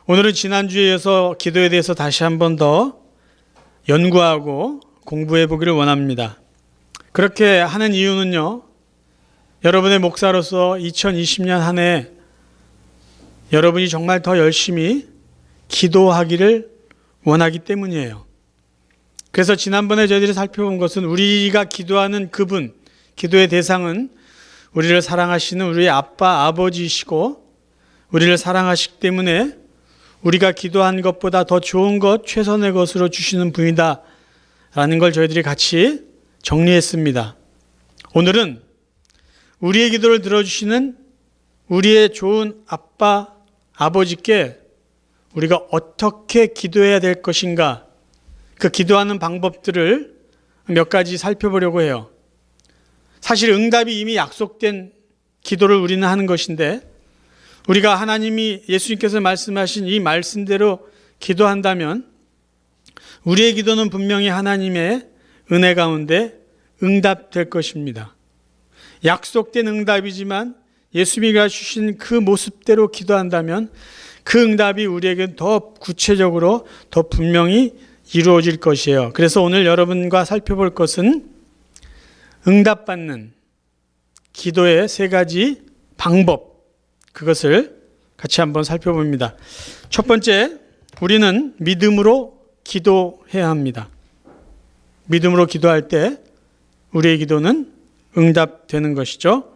오늘은 지난주에 이어서 기도에 대해서 다시 한 번 더 연구하고 공부해 보기를 원합니다. 그렇게 하는 이유는요, 여러분의 목사로서 2020년 한 해 여러분이 정말 더 열심히 기도하기를 원하기 때문이에요. 그래서 지난번에 저희들이 살펴본 것은 우리가 기도하는 그분, 기도의 대상은 우리를 사랑하시는 우리의 아빠, 아버지이시고 우리를 사랑하시기 때문에 우리가 기도한 것보다 더 좋은 것, 최선의 것으로 주시는 분이다 라는 걸 저희들이 같이 정리했습니다. 오늘은 우리의 기도를 들어주시는 우리의 좋은 아빠, 아버지께 우리가 어떻게 기도해야 될 것인가, 그 기도하는 방법들을 몇 가지 살펴보려고 해요. 사실 응답이 이미 약속된 기도를 우리는 하는 것인데, 우리가 하나님이 예수님께서 말씀하신 이 말씀대로 기도한다면 우리의 기도는 분명히 하나님의 은혜 가운데 응답될 것입니다. 약속된 응답이지만 예수님이 주신 그 모습대로 기도한다면 그 응답이 우리에게 더 구체적으로 더 분명히 이루어질 것이에요. 그래서 오늘 여러분과 살펴볼 것은 응답받는 기도의 세 가지 방법, 그것을 같이 한번 살펴봅니다. 첫 번째, 우리는 믿음으로 기도해야 합니다. 믿음으로 기도할 때 우리의 기도는 응답되는 것이죠.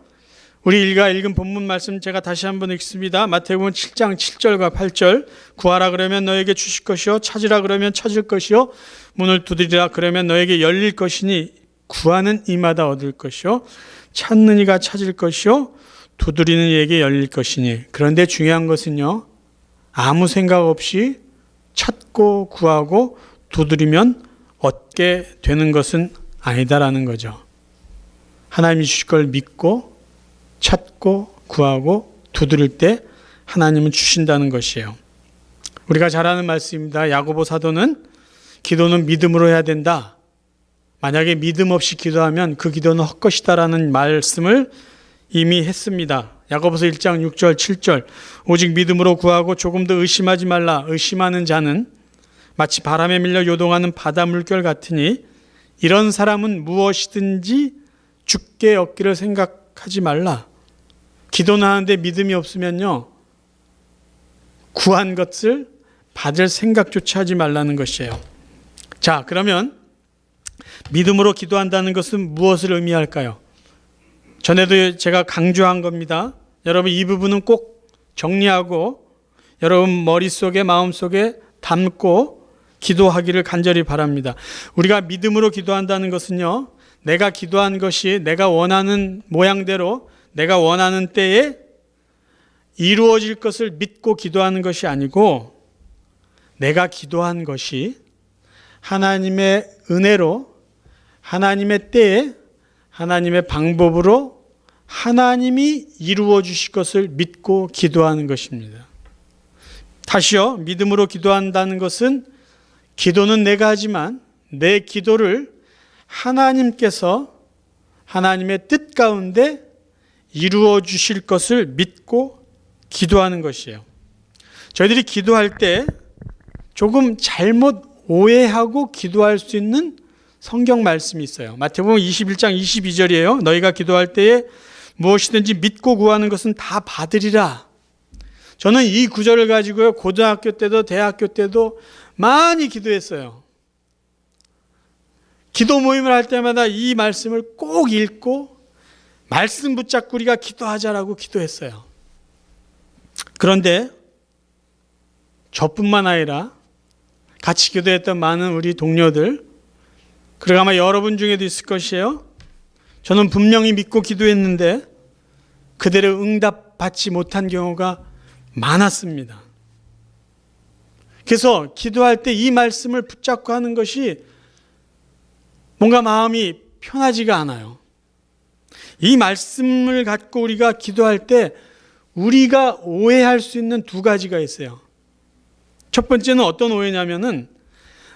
우리 읽은 본문 말씀 제가 다시 한번 읽습니다. 마태복음 7장 7절과 8절. 구하라 그러면 너에게 주실 것이요, 찾으라 그러면 찾을 것이요, 문을 두드리라 그러면 너에게 열릴 것이니 구하는 이마다 얻을 것이요, 찾는 이가 찾을 것이요, 두드리는 이에게 열릴 것이니. 그런데 중요한 것은요, 아무 생각 없이 찾고 구하고 두드리면 얻게 되는 것은 아니다라는 거죠. 하나님이 주실 걸 믿고 찾고 구하고 두드릴 때 하나님은 주신다는 것이에요. 우리가 잘 아는 말씀입니다. 야고보 사도는 기도는 믿음으로 해야 된다. 만약에 믿음 없이 기도하면 그 기도는 헛것이다라는 말씀을 이미 했습니다. 야고보서 1장 6절 7절. 오직 믿음으로 구하고 조금 더 의심하지 말라. 의심하는 자는 마치 바람에 밀려 요동하는 바다 물결 같으니 이런 사람은 무엇이든지 죽게 얻기를 생각하지 말라. 기도는 하는데 믿음이 없으면요, 구한 것을 받을 생각조차 하지 말라는 것이에요. 자, 그러면 믿음으로 기도한다는 것은 무엇을 의미할까요? 전에도 제가 강조한 겁니다. 여러분 이 부분은 꼭 정리하고 여러분 머릿속에 마음속에 담고 기도하기를 간절히 바랍니다. 우리가 믿음으로 기도한다는 것은요, 내가 기도한 것이 내가 원하는 모양대로 내가 원하는 때에 이루어질 것을 믿고 기도하는 것이 아니고, 내가 기도한 것이 하나님의 은혜로 하나님의 때에 하나님의 방법으로 하나님이 이루어 주실 것을 믿고 기도하는 것입니다. 다시요, 믿음으로 기도한다는 것은 기도는 내가 하지만 내 기도를 하나님께서 하나님의 뜻 가운데 이루어 주실 것을 믿고 기도하는 것이에요. 저희들이 기도할 때 조금 잘못 오해하고 기도할 수 있는 성경 말씀이 있어요. 마태복음 21장 22절이에요. 너희가 기도할 때에 무엇이든지 믿고 구하는 것은 다 받으리라. 저는 이 구절을 가지고요, 고등학교 때도 대학교 때도 많이 기도했어요. 기도 모임을 할 때마다 이 말씀을 꼭 읽고 말씀 붙잡고 우리가 기도하자라고 기도했어요. 그런데 저뿐만 아니라 같이 기도했던 많은 우리 동료들, 그리고 아마 여러분 중에도 있을 것이에요. 저는 분명히 믿고 기도했는데 그대로 응답받지 못한 경우가 많았습니다. 그래서 기도할 때 이 말씀을 붙잡고 하는 것이 뭔가 마음이 편하지가 않아요. 이 말씀을 갖고 우리가 기도할 때 우리가 오해할 수 있는 두 가지가 있어요. 첫 번째는 어떤 오해냐면은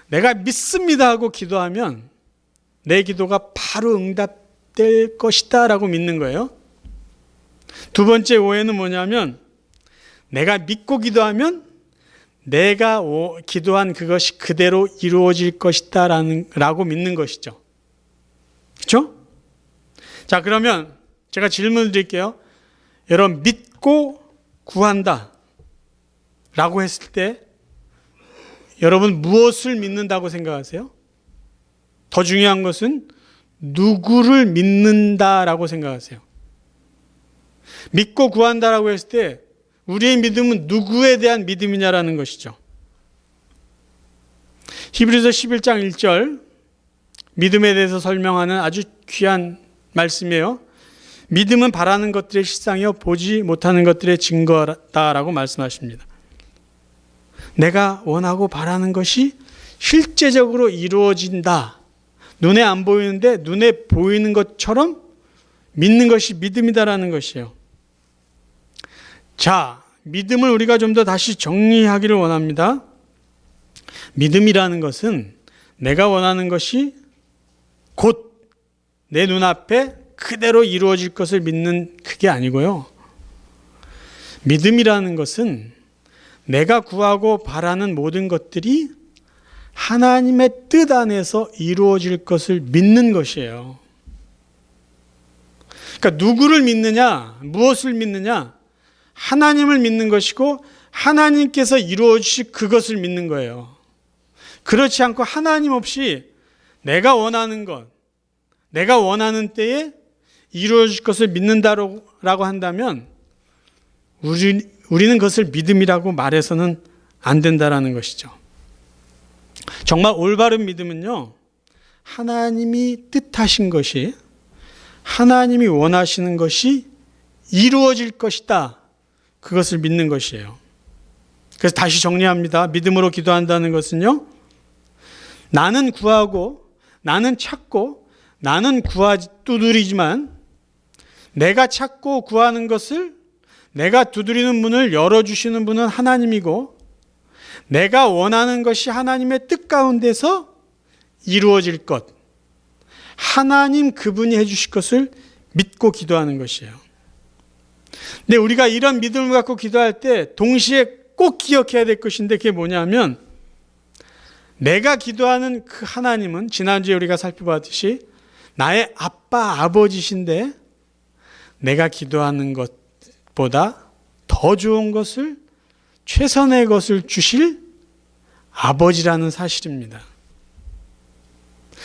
내가 믿습니다 하고 기도하면 내 기도가 바로 응답될 것이다 라고 믿는 거예요. 두 번째 오해는 뭐냐면 내가 믿고 기도하면 내가 기도한 그것이 그대로 이루어질 것이다 라고 믿는 것이죠. 그렇죠? 자, 그러면 제가 질문을 드릴게요. 여러분, 믿고 구한다 라고 했을 때 여러분 무엇을 믿는다고 생각하세요? 더 중요한 것은 누구를 믿는다라고 생각하세요? 믿고 구한다라고 했을 때 우리의 믿음은 누구에 대한 믿음이냐라는 것이죠. 히브리서 11장 1절 믿음에 대해서 설명하는 아주 귀한 말씀이에요. 믿음은 바라는 것들의 실상이요 보지 못하는 것들의 증거다라고 말씀하십니다. 내가 원하고 바라는 것이 실제적으로 이루어진다. 눈에 안 보이는데 눈에 보이는 것처럼 믿는 것이 믿음이다라는 것이에요. 자, 믿음을 우리가 좀 더 다시 정리하기를 원합니다. 믿음이라는 것은 내가 원하는 것이 곧 내 눈앞에 그대로 이루어질 것을 믿는 그게 아니고요. 믿음이라는 것은 내가 구하고 바라는 모든 것들이 하나님의 뜻 안에서 이루어질 것을 믿는 것이에요. 그러니까 누구를 믿느냐, 무엇을 믿느냐, 하나님을 믿는 것이고 하나님께서 이루어주실 그것을 믿는 거예요. 그렇지 않고 하나님 없이 내가 원하는 것, 내가 원하는 때에 이루어질 것을 믿는다라고 한다면 우리는 그것을 믿음이라고 말해서는 안 된다라는 것이죠. 정말 올바른 믿음은요, 하나님이 뜻하신 것이, 하나님이 원하시는 것이 이루어질 것이다. 그것을 믿는 것이에요. 그래서 다시 정리합니다. 믿음으로 기도한다는 것은요, 나는 구하고, 나는 찾고, 나는 두드리지만 내가 찾고 구하는 것을 내가 두드리는 문을 열어주시는 분은 하나님이고 내가 원하는 것이 하나님의 뜻 가운데서 이루어질 것, 하나님 그분이 해주실 것을 믿고 기도하는 것이에요. 근데 우리가 이런 믿음을 갖고 기도할 때 동시에 꼭 기억해야 될 것인데 그게 뭐냐면 내가 기도하는 그 하나님은 지난주에 우리가 살펴봤듯이 나의 아빠, 아버지신데 내가 기도하는 것보다 더 좋은 것을, 최선의 것을 주실 아버지라는 사실입니다.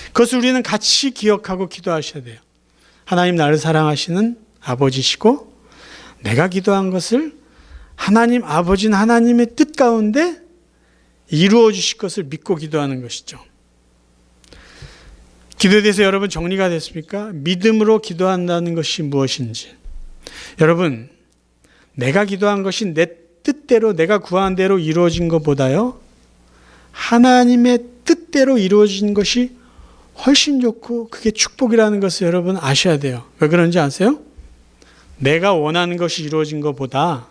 그것을 우리는 같이 기억하고 기도하셔야 돼요. 하나님 나를 사랑하시는 아버지시고 내가 기도한 것을 하나님 아버지는 하나님의 뜻 가운데 이루어 주실 것을 믿고 기도하는 것이죠. 기도에 대해서 여러분 정리가 됐습니까? 믿음으로 기도한다는 것이 무엇인지. 여러분, 내가 기도한 것이 내 뜻대로 내가 구한 대로 이루어진 것보다요, 하나님의 뜻대로 이루어진 것이 훨씬 좋고 그게 축복이라는 것을 여러분 아셔야 돼요. 왜 그런지 아세요? 내가 원하는 것이 이루어진 것보다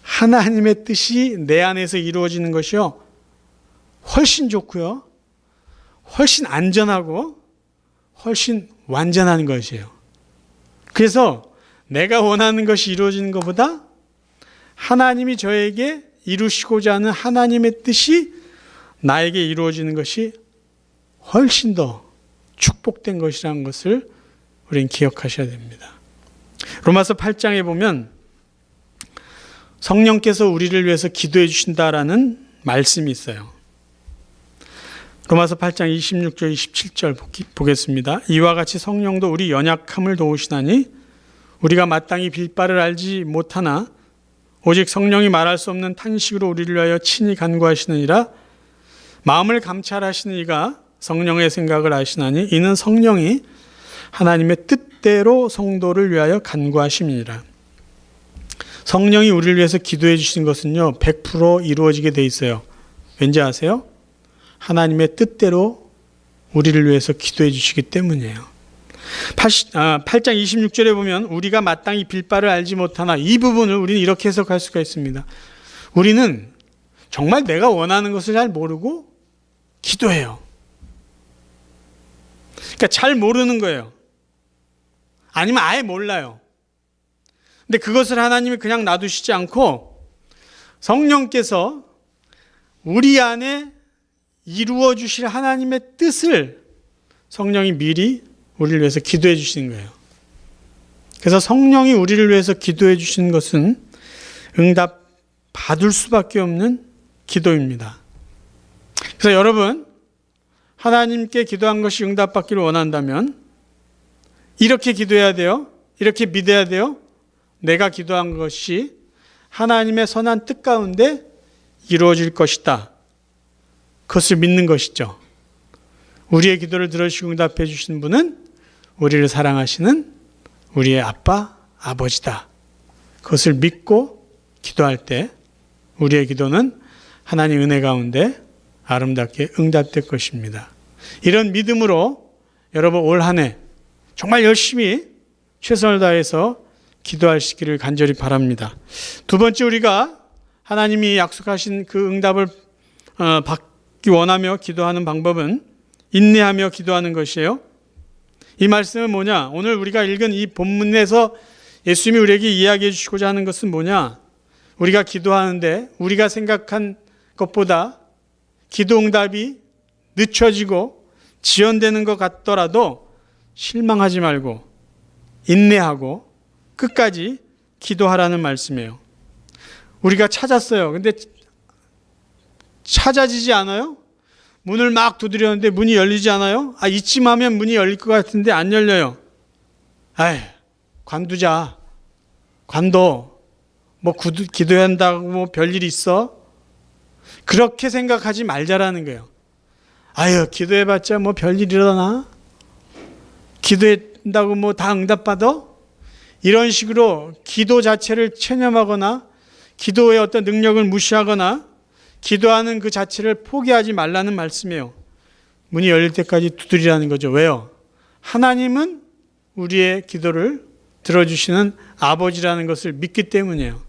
하나님의 뜻이 내 안에서 이루어지는 것이요, 훨씬 좋고요, 훨씬 안전하고 훨씬 완전한 것이에요. 그래서 내가 원하는 것이 이루어지는 것보다 하나님이 저에게 이루시고자 하는 하나님의 뜻이 나에게 이루어지는 것이 훨씬 더 축복된 것이라는 것을 우리는 기억하셔야 됩니다. 로마서 8장에 보면 성령께서 우리를 위해서 기도해 주신다라는 말씀이 있어요. 로마서 8장 26절 27절 보겠습니다. 이와 같이 성령도 우리 연약함을 도우시나니 우리가 마땅히 빌 바를 알지 못하나 오직 성령이 말할 수 없는 탄식으로 우리를 위하여 친히 간구하시느니라. 마음을 감찰하시는 이가 성령의 생각을 아시나니 이는 성령이 하나님의 뜻대로 성도를 위하여 간구하심이니라. 성령이 우리를 위해서 기도해 주신 것은요, 100% 이루어지게 돼 있어요. 왠지 아세요? 하나님의 뜻대로 우리를 위해서 기도해 주시기 때문이에요. 8장 26절에 보면 우리가 마땅히 빌 바를 알지 못하나, 이 부분을 우리는 이렇게 해석할 수가 있습니다. 우리는 정말 내가 원하는 것을 잘 모르고 기도해요. 그러니까 잘 모르는 거예요. 아니면 아예 몰라요. 근데 그것을 하나님이 그냥 놔두시지 않고 성령께서 우리 안에 이루어 주실 하나님의 뜻을 성령이 미리 우리를 위해서 기도해 주시는 거예요. 그래서 성령이 우리를 위해서 기도해 주시는 것은 응답 받을 수밖에 없는 기도입니다. 그래서 여러분, 하나님께 기도한 것이 응답받기를 원한다면 이렇게 기도해야 돼요. 이렇게 믿어야 돼요. 내가 기도한 것이 하나님의 선한 뜻 가운데 이루어질 것이다. 그것을 믿는 것이죠. 우리의 기도를 들어주시고 응답해 주신 분은 우리를 사랑하시는 우리의 아빠, 아버지다. 그것을 믿고 기도할 때 우리의 기도는 하나님 은혜 가운데 아름답게 응답될 것입니다. 이런 믿음으로 여러분 올 한 해 정말 열심히 최선을 다해서 기도하시기를 간절히 바랍니다. 두 번째, 우리가 하나님이 약속하신 그 응답을 받기 원하며 기도하는 방법은 인내하며 기도하는 것이에요. 이 말씀은 뭐냐? 오늘 우리가 읽은 이 본문에서 예수님이 우리에게 이야기해 주시고자 하는 것은 뭐냐? 우리가 기도하는데 우리가 생각한 것보다 기도 응답이 늦춰지고 지연되는 것 같더라도 실망하지 말고 인내하고 끝까지 기도하라는 말씀이에요. 우리가 찾았어요. 근데 찾아지지 않아요? 문을 막 두드렸는데 문이 열리지 않아요? 이쯤 하면 문이 열릴 것 같은데 안 열려요. 관두자. 관둬. 기도해야 한다고 별일 있어? 그렇게 생각하지 말자라는 거예요. 기도해봤자 별일 일어나? 기도한다고 다 응답받아? 이런 식으로 기도 자체를 체념하거나 기도의 어떤 능력을 무시하거나 기도하는 그 자체를 포기하지 말라는 말씀이에요. 문이 열릴 때까지 두드리라는 거죠. 왜요? 하나님은 우리의 기도를 들어주시는 아버지라는 것을 믿기 때문이에요.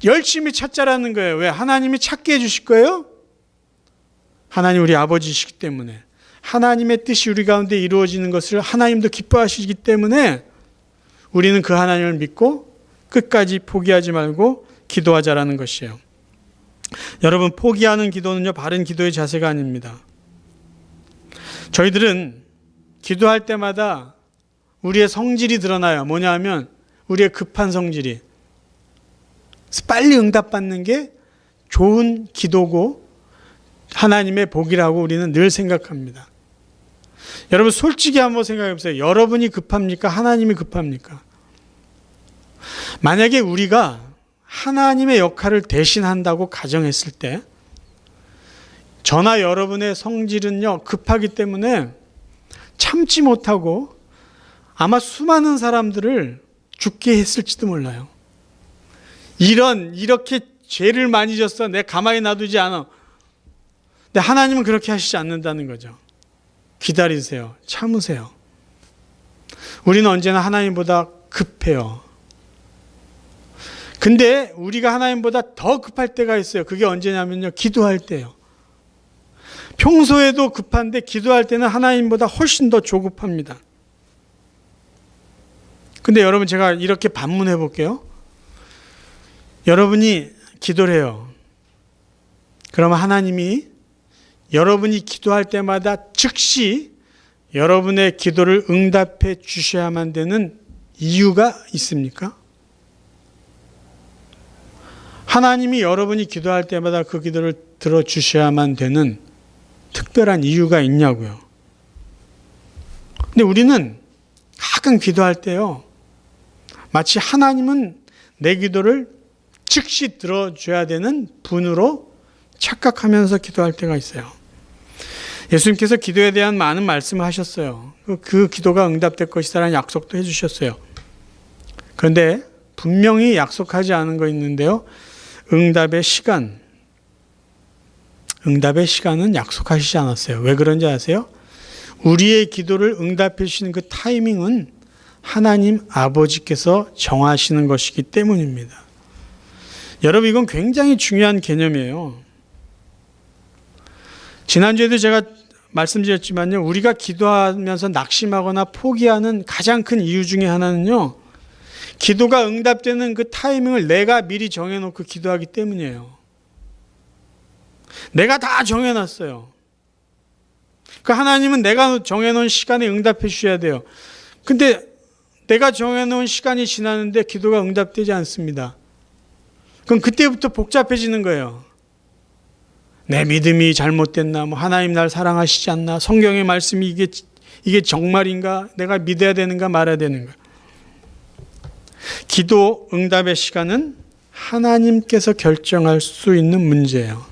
열심히 찾자라는 거예요. 왜? 하나님이 찾게 해주실 거예요? 하나님 우리 아버지시기 때문에. 하나님의 뜻이 우리 가운데 이루어지는 것을 하나님도 기뻐하시기 때문에 우리는 그 하나님을 믿고 끝까지 포기하지 말고 기도하자라는 것이에요. 여러분, 포기하는 기도는요, 바른 기도의 자세가 아닙니다. 저희들은 기도할 때마다 우리의 성질이 드러나요. 뭐냐 하면 우리의 급한 성질이. 빨리 응답받는 게 좋은 기도고 하나님의 복이라고 우리는 늘 생각합니다. 여러분, 솔직히 한번 생각해 보세요. 여러분이 급합니까? 하나님이 급합니까? 만약에 우리가 하나님의 역할을 대신한다고 가정했을 때 저나 여러분의 성질은요, 급하기 때문에 참지 못하고 아마 수많은 사람들을 죽게 했을지도 몰라요. 이렇게 죄를 많이 졌어. 내가 가만히 놔두지 않아. 근데 하나님은 그렇게 하시지 않는다는 거죠. 기다리세요. 참으세요. 우리는 언제나 하나님보다 급해요. 근데 우리가 하나님보다 더 급할 때가 있어요. 그게 언제냐면요, 기도할 때요. 평소에도 급한데 기도할 때는 하나님보다 훨씬 더 조급합니다. 근데 여러분, 제가 이렇게 반문해 볼게요. 여러분이 기도를 해요. 그러면 하나님이 여러분이 기도할 때마다 즉시 여러분의 기도를 응답해 주셔야만 되는 이유가 있습니까? 하나님이 여러분이 기도할 때마다 그 기도를 들어주셔야만 되는 특별한 이유가 있냐고요. 근데 우리는 가끔 기도할 때요, 마치 하나님은 내 기도를 즉시 들어줘야 되는 분으로 착각하면서 기도할 때가 있어요. 예수님께서 기도에 대한 많은 말씀을 하셨어요. 그 기도가 응답될 것이다라는 약속도 해주셨어요. 그런데 분명히 약속하지 않은 거 있는데요. 응답의 시간은 약속하시지 않았어요. 왜 그런지 아세요? 우리의 기도를 응답해 주시는 그 타이밍은 하나님 아버지께서 정하시는 것이기 때문입니다. 여러분, 이건 굉장히 중요한 개념이에요. 지난주에도 제가 말씀드렸지만요, 우리가 기도하면서 낙심하거나 포기하는 가장 큰 이유 중에 하나는요, 기도가 응답되는 그 타이밍을 내가 미리 정해놓고 기도하기 때문이에요. 내가 다 정해놨어요. 그 하나님은 내가 정해놓은 시간에 응답해 주셔야 돼요. 근데 내가 정해놓은 시간이 지났는데 기도가 응답되지 않습니다. 그럼 그때부터 복잡해지는 거예요. 내 믿음이 잘못됐나? 하나님 날 사랑하시지 않나? 성경의 말씀이 이게 정말인가? 내가 믿어야 되는가 말아야 되는가? 기도 응답의 시간은 하나님께서 결정할 수 있는 문제예요.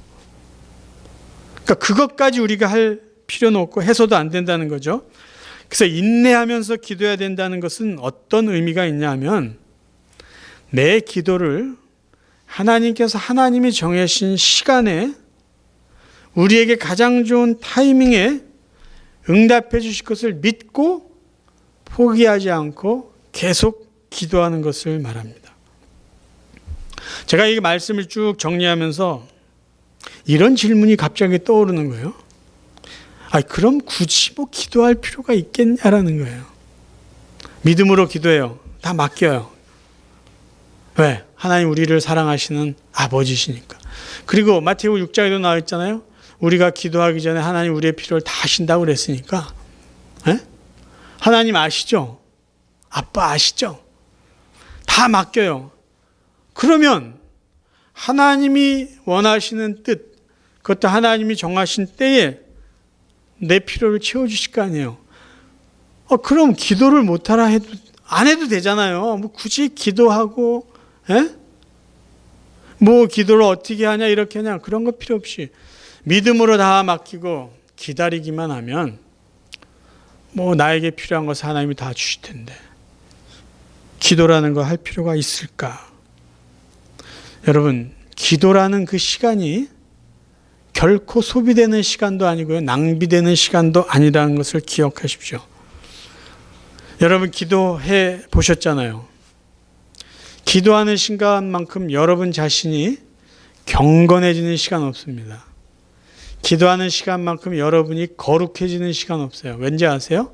그러니까 그것까지 우리가 할 필요는 없고 해서도 안 된다는 거죠. 그래서 인내하면서 기도해야 된다는 것은 어떤 의미가 있냐 하면 내 기도를 하나님께서 하나님이 정하신 시간에 우리에게 가장 좋은 타이밍에 응답해 주실 것을 믿고 포기하지 않고 계속 기도하는 것을 말합니다. 제가 이 말씀을 쭉 정리하면서 이런 질문이 갑자기 떠오르는 거예요. 그럼 굳이 기도할 필요가 있겠냐라는 거예요. 믿음으로 기도해요. 다 맡겨요. 왜? 하나님 우리를 사랑하시는 아버지시니까. 그리고 마태복음 6장에도 나와 있잖아요. 우리가 기도하기 전에 하나님 우리의 필요를 다 아신다고 그랬으니까. 하나님 아시죠? 아빠 아시죠? 다 맡겨요. 그러면 하나님이 원하시는 뜻, 그것도 하나님이 정하신 때에 내 필요를 채워주실 거 아니에요. 그럼 기도를 못하라 해도 안 해도 되잖아요. 굳이 기도하고 기도를 어떻게 하냐 이렇게 하냐 그런 거 필요 없이 믿음으로 다 맡기고 기다리기만 하면 나에게 필요한 것을 하나님이 다 주실 텐데 기도라는 거 할 필요가 있을까? 여러분, 기도라는 그 시간이 결코 소비되는 시간도 아니고요. 낭비되는 시간도 아니라는 것을 기억하십시오. 여러분 기도해 보셨잖아요. 기도하는 시간만큼 여러분 자신이 경건해지는 시간 없습니다. 기도하는 시간만큼 여러분이 거룩해지는 시간 없어요. 왠지 아세요?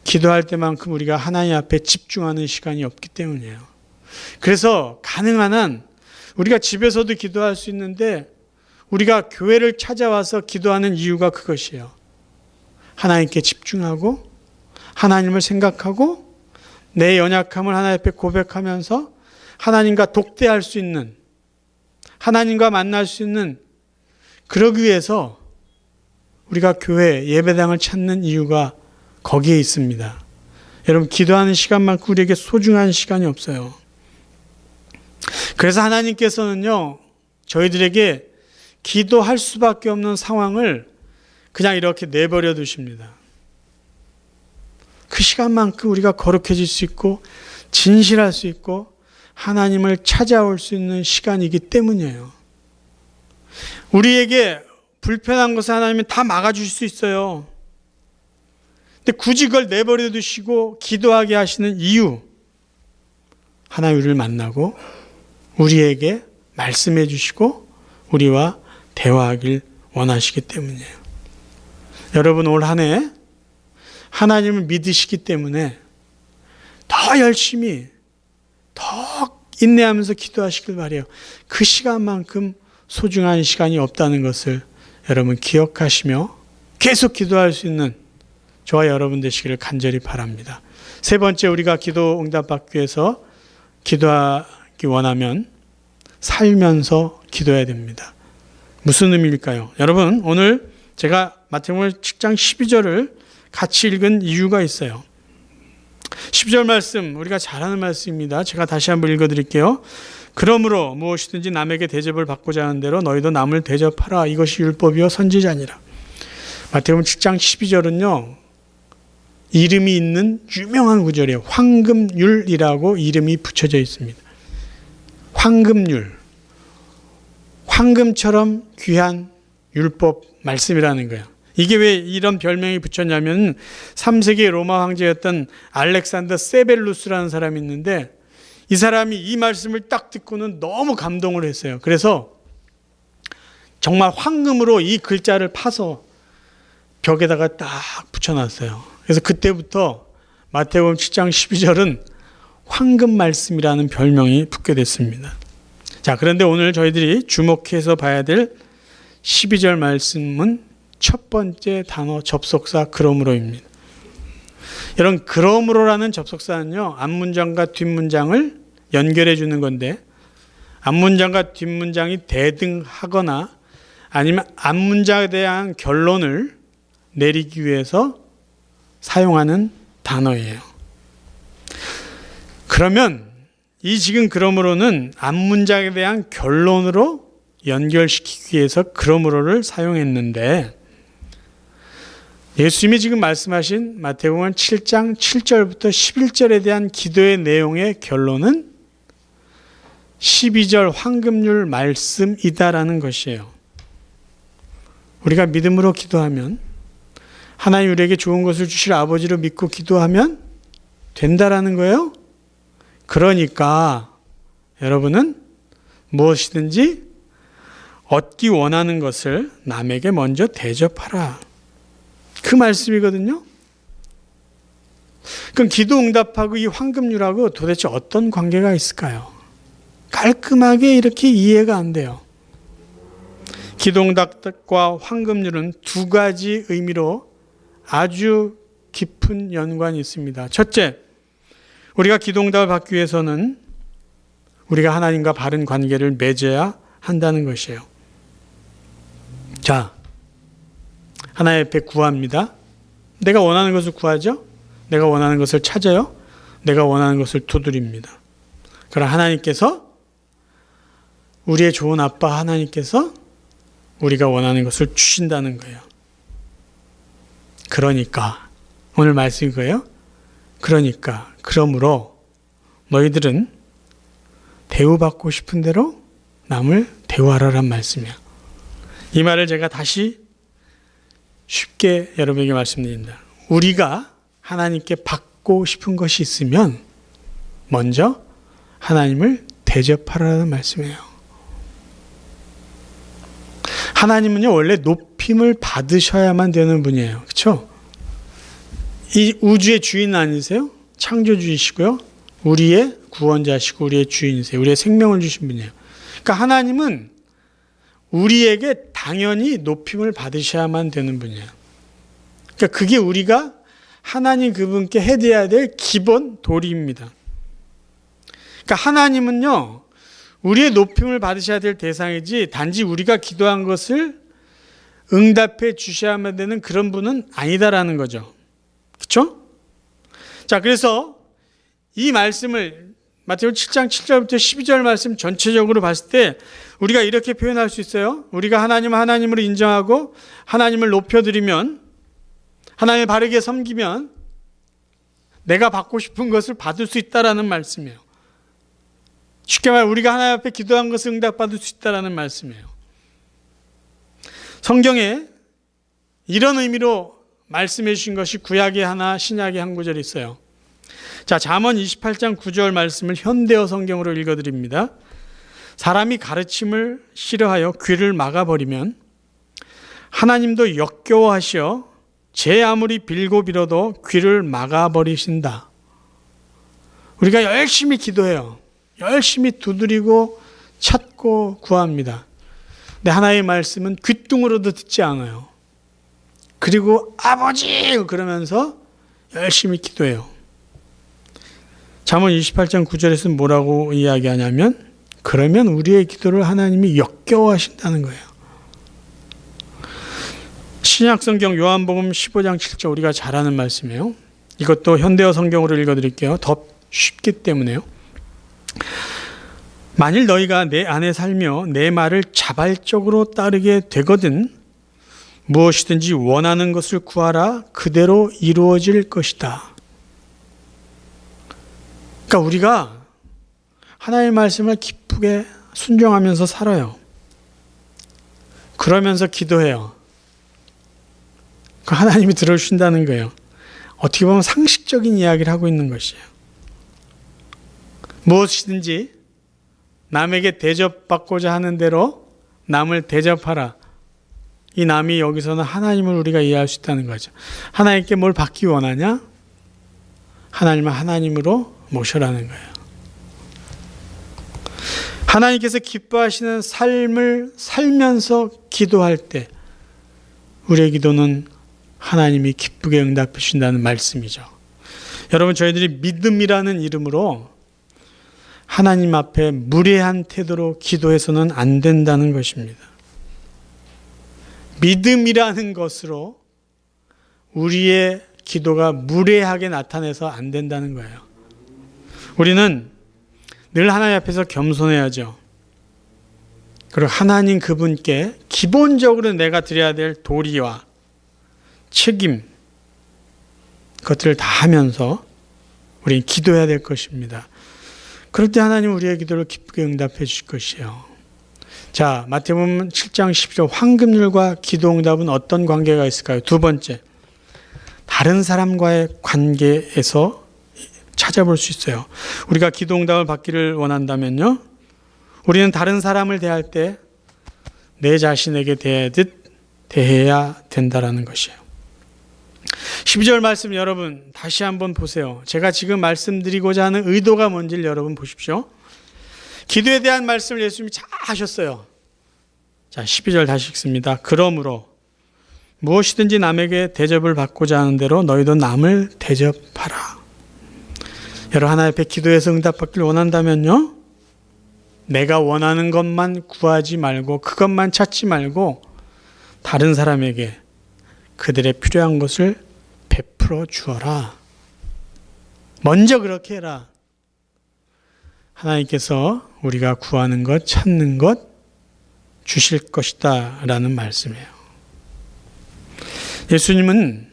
기도할 때만큼 우리가 하나님 앞에 집중하는 시간이 없기 때문이에요. 그래서 가능한 한 우리가 집에서도 기도할 수 있는데 우리가 교회를 찾아와서 기도하는 이유가 그것이에요. 하나님께 집중하고 하나님을 생각하고 내 연약함을 하나님 앞에 고백하면서 하나님과 독대할 수 있는, 하나님과 만날 수 있는, 그러기 위해서 우리가 교회 예배당을 찾는 이유가 거기에 있습니다. 여러분 기도하는 시간만큼 우리에게 소중한 시간이 없어요. 그래서 하나님께서는요 저희들에게 기도할 수밖에 없는 상황을 그냥 이렇게 내버려 두십니다. 그 시간만큼 우리가 거룩해질 수 있고 진실할 수 있고 하나님을 찾아올 수 있는 시간이기 때문이에요. 우리에게 불편한 것을 하나님은 다 막아주실 수 있어요. 근데 굳이 그걸 내버려 두시고 기도하게 하시는 이유, 하나님 우리를 만나고 우리에게 말씀해 주시고 우리와 대화하길 원하시기 때문이에요. 여러분 올 한 해 하나님을 믿으시기 때문에 더 열심히 더 인내하면서 기도하시길 바라요. 그 시간만큼 소중한 시간이 없다는 것을 여러분 기억하시며 계속 기도할 수 있는 저와 여러분 되시기를 간절히 바랍니다. 세 번째, 우리가 기도 응답받기 위해서 기도하기 원하면 살면서 기도해야 됩니다. 무슨 의미일까요? 여러분 오늘 제가 마태복음 7장 12절을 같이 읽은 이유가 있어요. 12절 말씀 우리가 잘 아는 말씀입니다. 제가 다시 한번 읽어드릴게요. 그러므로 무엇이든지 남에게 대접을 받고자 하는 대로 너희도 남을 대접하라. 이것이 율법이요 선지자니라. 마태복음 7장 12절은요 이름이 있는 유명한 구절이에요. 황금률이라고 이름이 붙여져 있습니다. 황금률, 황금처럼 귀한 율법 말씀이라는 거예요. 이게 왜 이런 별명이 붙였냐면 3세기 로마 황제였던 알렉산더 세벨루스라는 사람이 있는데 이 사람이 이 말씀을 딱 듣고는 너무 감동을 했어요. 그래서 정말 황금으로 이 글자를 파서 벽에다가 딱 붙여놨어요. 그래서 그때부터 마태복음 7장 12절은 황금 말씀이라는 별명이 붙게 됐습니다. 자, 그런데 오늘 저희들이 주목해서 봐야 될 12절 말씀은 첫 번째 단어 접속사 그러므로입니다. 여러분, 그러므로라는 접속사는요, 앞문장과 뒷문장을 연결해 주는 건데, 앞문장과 뒷문장이 대등하거나 아니면 앞문장에 대한 결론을 내리기 위해서 사용하는 단어예요. 그러면 이 지금 그러므로는 앞문장에 대한 결론으로 연결시키기 위해서 그러므로를 사용했는데, 예수님이 지금 말씀하신 마태복음 7장 7절부터 11절에 대한 기도의 내용의 결론은 12절 황금률 말씀이다라는 것이에요. 우리가 믿음으로 기도하면, 하나님 우리에게 좋은 것을 주실 아버지로 믿고 기도하면 된다라는 거예요. 그러니까 여러분은 무엇이든지 얻기 원하는 것을 남에게 먼저 대접하라. 그 말씀이거든요. 그럼 기도 응답하고 이 황금률하고 도대체 어떤 관계가 있을까요? 깔끔하게 이렇게 이해가 안 돼요. 기도 응답과 황금률은 두 가지 의미로 아주 깊은 연관이 있습니다. 첫째, 우리가 기도 응답을 받기 위해서는 우리가 하나님과 바른 관계를 맺어야 한다는 것이에요. 자, 하나님 앞에 구합니다. 내가 원하는 것을 구하죠. 내가 원하는 것을 찾아요. 내가 원하는 것을 두드립니다. 그러나 하나님께서, 우리의 좋은 아빠 하나님께서 우리가 원하는 것을 주신다는 거예요. 그러니까 오늘 말씀이 거예요. 그러니까 그러므로 너희들은 대우받고 싶은 대로 남을 대우하라란 말씀이야. 이 말을 제가 다시 쉽게 여러분에게 말씀드립니다. 우리가 하나님께 받고 싶은 것이 있으면 먼저 하나님을 대접하라는 말씀이에요. 하나님은요, 원래 높임을 받으셔야만 되는 분이에요. 그렇죠? 이 우주의 주인 아니세요? 창조주이시고요. 우리의 구원자시고 우리의 주인이세요. 우리의 생명을 주신 분이에요. 그러니까 하나님은 우리에게 당연히 높임을 받으셔야만 되는 분이에요. 그러니까 그게 우리가 하나님 그분께 해드려야 될 기본 도리입니다. 그러니까 하나님은요, 우리의 높임을 받으셔야 될 대상이지 단지 우리가 기도한 것을 응답해 주셔야만 되는 그런 분은 아니다라는 거죠. 그렇죠? 자, 그래서 이 말씀을 마태복음 7장 7절부터 12절 말씀 전체적으로 봤을 때 우리가 이렇게 표현할 수 있어요. 우리가 하나님을 하나님으로 인정하고 하나님을 높여드리면, 하나님을 바르게 섬기면 내가 받고 싶은 것을 받을 수 있다라는 말씀이에요. 쉽게 말해 우리가 하나님 앞에 기도한 것을 응답받을 수 있다라는 말씀이에요. 성경에 이런 의미로 말씀해 주신 것이 구약에 하나, 신약에 한 구절이 있어요. 자, 잠언 28장 9절 말씀을 현대어 성경으로 읽어드립니다. 사람이 가르침을 싫어하여 귀를 막아버리면 하나님도 역겨워하시어 제 아무리 빌고 빌어도 귀를 막아버리신다. 우리가 열심히 기도해요. 열심히 두드리고 찾고 구합니다. 근데 하나님의 말씀은 귓등으로도 듣지 않아요. 그리고 아버지! 그러면서 열심히 기도해요. 잠언 28장 9절에서는 뭐라고 이야기하냐면, 그러면 우리의 기도를 하나님이 역겨워하신다는 거예요. 신약성경 요한복음 15장 7절 우리가 잘 아는 말씀이에요. 이것도 현대어 성경으로 읽어드릴게요. 더 쉽기 때문에요. 만일 너희가 내 안에 살며 내 말을 자발적으로 따르게 되거든 무엇이든지 원하는 것을 구하라 그대로 이루어질 것이다. 그러니까 우리가 하나님의 말씀을 기쁘게 순종하면서 살아요. 그러면서 기도해요. 하나님이 들어주신다는 거예요. 어떻게 보면 상식적인 이야기를 하고 있는 것이에요. 무엇이든지 남에게 대접받고자 하는 대로 남을 대접하라. 이 남이 여기서는 하나님을 우리가 이해할 수 있다는 거죠. 하나님께 뭘 받기 원하냐? 하나님을 하나님으로 모셔라는 거예요. 하나님께서 기뻐하시는 삶을 살면서 기도할 때 우리의 기도는 하나님이 기쁘게 응답해 주신다는 말씀이죠. 여러분, 저희들이 믿음이라는 이름으로 하나님 앞에 무례한 태도로 기도해서는 안 된다는 것입니다. 믿음이라는 것으로 우리의 기도가 무례하게 나타내서 안 된다는 거예요. 우리는 늘 하나님 앞에서 겸손해야죠. 그리고 하나님 그분께 기본적으로 내가 드려야 될 도리와 책임, 그것들을 다 하면서 우리는 기도해야 될 것입니다. 그럴 때 하나님 우리의 기도를 기쁘게 응답해 주실 것이에요. 자, 마태복음 7장 10절 황금률과 기도 응답은 어떤 관계가 있을까요? 두 번째, 다른 사람과의 관계에서 찾아볼 수 있어요. 우리가 기도 응답을 받기를 원한다면요, 우리는 다른 사람을 대할 때 내 자신에게 대하듯 대해야 된다라는 것이에요. 12절 말씀 여러분 다시 한번 보세요. 제가 지금 말씀드리고자 하는 의도가 뭔지를 여러분 보십시오. 기도에 대한 말씀을 예수님이 잘 하셨어요. 자, 12절 다시 읽습니다. 그러므로 무엇이든지 남에게 대접을 받고자 하는 대로 너희도 남을 대접하라. 여러분, 하나님 앞에 기도해서 응답받기를 원한다면요, 내가 원하는 것만 구하지 말고 그것만 찾지 말고 다른 사람에게 그들의 필요한 것을 베풀어 주어라. 먼저 그렇게 해라. 하나님께서 우리가 구하는 것, 찾는 것 주실 것이다 라는 말씀이에요. 예수님은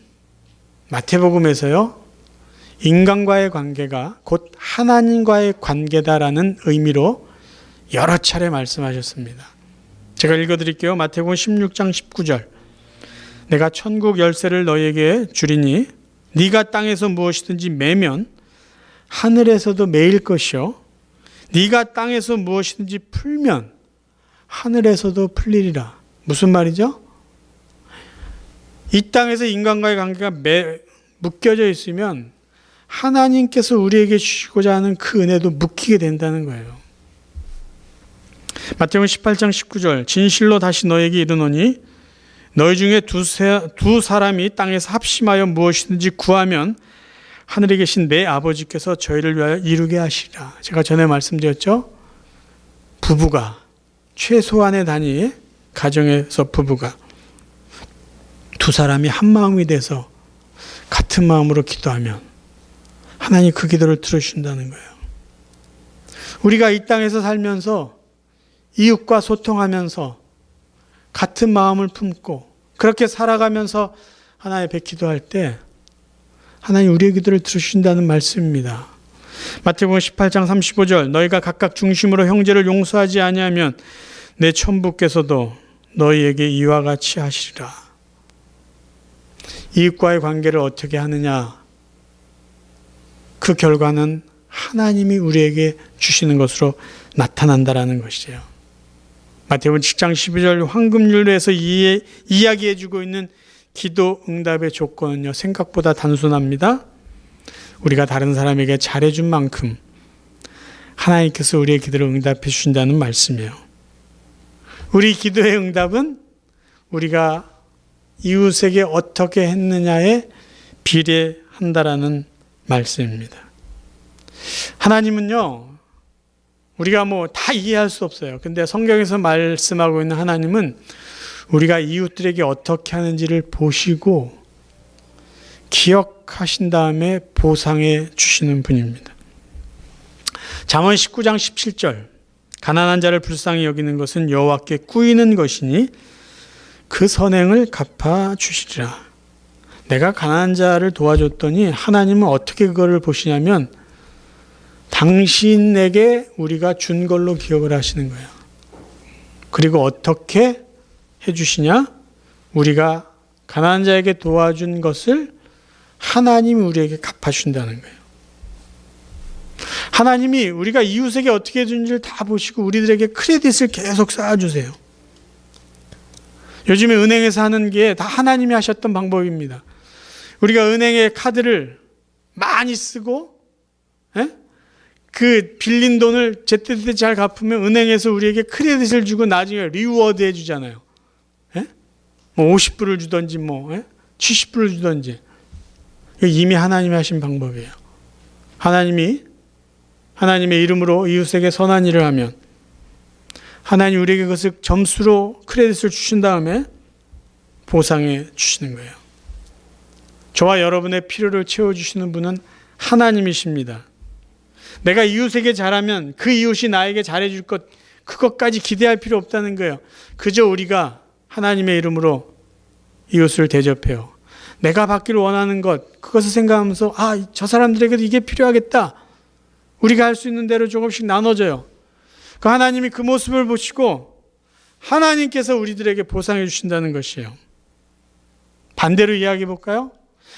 마태복음에서요, 인간과의 관계가 곧 하나님과의 관계다라는 의미로 여러 차례 말씀하셨습니다. 제가 읽어드릴게요. 마태복음 16장 19절 내가 천국 열쇠를 너희에게 주리니 네가 땅에서 무엇이든지 매면 하늘에서도 매일 것이요 네가 땅에서 무엇이든지 풀면 하늘에서도 풀리리라. 무슨 말이죠? 이 땅에서 인간과의 관계가 묶여져 있으면 하나님께서 우리에게 주시고자 하는 그 은혜도 묶이게 된다는 거예요. 마태복음 18장 19절 진실로 다시 너에게 이르노니 너희 중에 두 사람이 땅에서 합심하여 무엇이든지 구하면 하늘에 계신 내 아버지께서 저희를 위하여 이루게 하시리라. 제가 전에 말씀드렸죠. 부부가 최소한의 단위 가정에서 부부가 두 사람이 한 마음이 돼서 같은 마음으로 기도하면 하나님 그 기도를 들어주신다는 거예요. 우리가 이 땅에서 살면서 이웃과 소통하면서 같은 마음을 품고 그렇게 살아가면서 하나님 앞에 기도할 때 하나님 우리의 기도를 들으신다는 말씀입니다. 마태복음 18장 35절 너희가 각각 중심으로 형제를 용서하지 아니하면 내 천부께서도 너희에게 이와 같이 하시리라. 이웃과의 관계를 어떻게 하느냐, 그 결과는 하나님이 우리에게 주시는 것으로 나타난다라는 것이에요. 마태복음 7장 12절 황금률에서 이야기해주고 있는 기도 응답의 조건은요, 생각보다 단순합니다. 우리가 다른 사람에게 잘해준 만큼 하나님께서 우리의 기도를 응답해 주신다는 말씀이에요. 우리 기도의 응답은 우리가 이웃에게 어떻게 했느냐에 비례한다라는 말씀입니다. 하나님은요, 우리가 다 이해할 수 없어요. 근데 성경에서 말씀하고 있는 하나님은 우리가 이웃들에게 어떻게 하는지를 보시고 기억하신 다음에 보상해 주시는 분입니다. 잠언 19장 17절 가난한 자를 불쌍히 여기는 것은 여호와께 꾸이는 것이니 그 선행을 갚아 주시리라. 내가 가난한 자를 도와줬더니 하나님은 어떻게 그거를 보시냐면 당신에게 우리가 준 걸로 기억을 하시는 거예요. 그리고 어떻게 해주시냐? 우리가 가난한 자에게 도와준 것을 하나님이 우리에게 갚아준다는 거예요. 하나님이 우리가 이웃에게 어떻게 해준지를 다 보시고 우리들에게 크레딧을 계속 쌓아주세요. 요즘에 은행에서 하는 게 다 하나님이 하셨던 방법입니다. 우리가 은행의 카드를 많이 쓰고 그 빌린 돈을 제때제때 잘 갚으면 은행에서 우리에게 크레딧을 주고 나중에 리워드 해주잖아요. 예? 뭐 50불을 주든지 70불을 주든지. 이미 하나님이 하신 방법이에요. 하나님의 이름으로 이웃에게 선한 일을 하면 하나님 우리에게 그것을 점수로 크레딧을 주신 다음에 보상해 주시는 거예요. 저와 여러분의 필요를 채워주시는 분은 하나님이십니다. 내가 이웃에게 잘하면 그 이웃이 나에게 잘해줄 것, 그것까지 기대할 필요 없다는 거예요. 그저 우리가 하나님의 이름으로 이웃을 대접해요. 내가 받기를 원하는 것, 그것을 생각하면서 저 사람들에게도 이게 필요하겠다. 우리가 할 수 있는 대로 조금씩 나눠줘요. 그 하나님이 그 모습을 보시고 하나님께서 우리들에게 보상해 주신다는 것이에요. 반대로 이야기해 볼까요?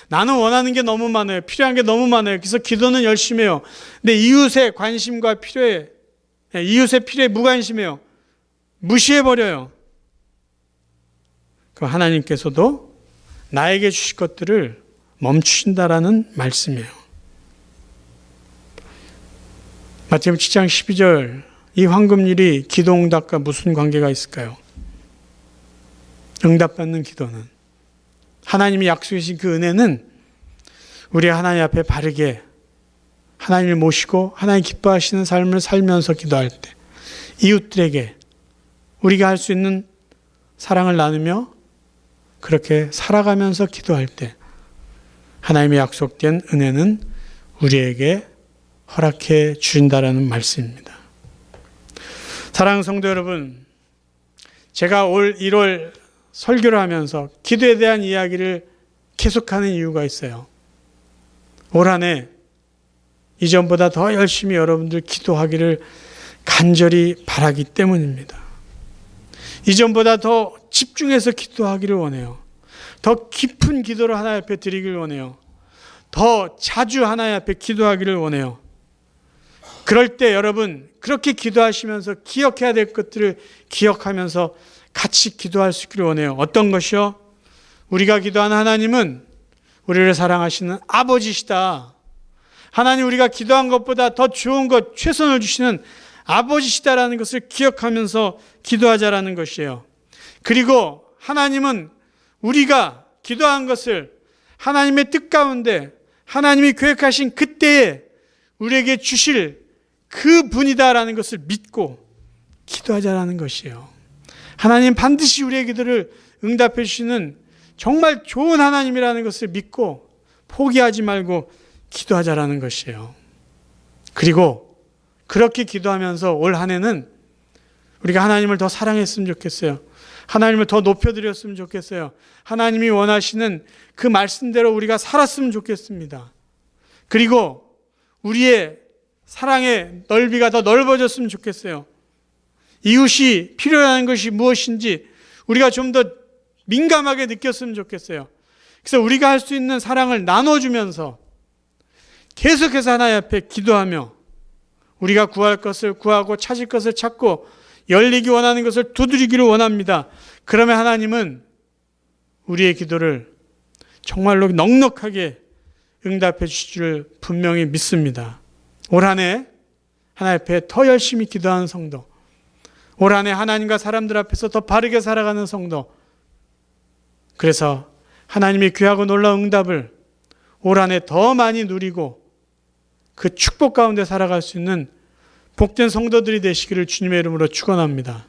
나는 원하는 게 너무 많아요. 필요한 게 너무 많아요. 그래서 기도는 열심히 해요. 근데 이웃의 관심과 이웃의 필요에 무관심해요. 무시해버려요. 그 하나님께서도 나에게 주실 것들을 멈추신다라는 말씀이에요. 마태복음 7장 12절, 이 황금률이 기도응답과 무슨 관계가 있을까요? 응답받는 기도는, 하나님이 약속해 주신 그 은혜는 우리 하나님 앞에 바르게 하나님을 모시고 하나님 기뻐하시는 삶을 살면서 기도할 때, 이웃들에게 우리가 할 수 있는 사랑을 나누며 그렇게 살아가면서 기도할 때 하나님의 약속된 은혜는 우리에게 허락해 주신다라는 말씀입니다. 사랑하는 성도 여러분, 제가 올 1월 설교를 하면서 기도에 대한 이야기를 계속하는 이유가 있어요. 올 한 해 이전보다 더 열심히 여러분들 기도하기를 간절히 바라기 때문입니다. 이전보다 더 집중해서 기도하기를 원해요. 더 깊은 기도를 하나님 앞에 드리기를 원해요. 더 자주 하나님 앞에 기도하기를 원해요. 그럴 때 여러분, 그렇게 기도하시면서 기억해야 될 것들을 기억하면서 같이 기도할 수 있기를 원해요. 어떤 것이요? 우리가 기도하는 하나님은 우리를 사랑하시는 아버지시다. 하나님, 우리가 기도한 것보다 더 좋은 것, 최선을 주시는 아버지시다라는 것을 기억하면서 기도하자라는 것이에요. 그리고 하나님은 우리가 기도한 것을 하나님의 뜻 가운데 하나님이 계획하신 그때에 우리에게 주실 그 분이다라는 것을 믿고 기도하자라는 것이에요. 하나님 반드시 우리의 기도를 응답해 주시는 정말 좋은 하나님이라는 것을 믿고 포기하지 말고 기도하자라는 것이에요. 그리고 그렇게 기도하면서 올 한 해는 우리가 하나님을 더 사랑했으면 좋겠어요. 하나님을 더 높여드렸으면 좋겠어요. 하나님이 원하시는 그 말씀대로 우리가 살았으면 좋겠습니다. 그리고 우리의 사랑의 넓이가 더 넓어졌으면 좋겠어요. 이웃이 필요한 것이 무엇인지 우리가 좀 더 민감하게 느꼈으면 좋겠어요. 그래서 우리가 할 수 있는 사랑을 나눠주면서 계속해서 하나님 앞에 기도하며 우리가 구할 것을 구하고 찾을 것을 찾고 열리기 원하는 것을 두드리기를 원합니다. 그러면 하나님은 우리의 기도를 정말로 넉넉하게 응답해 주실 줄 분명히 믿습니다. 올 한 해 하나님 앞에 더 열심히 기도하는 성도, 올 한 해 하나님과 사람들 앞에서 더 바르게 살아가는 성도, 그래서 하나님의 귀하고 놀라운 응답을 올 한 해 더 많이 누리고 그 축복 가운데 살아갈 수 있는 복된 성도들이 되시기를 주님의 이름으로 축원합니다.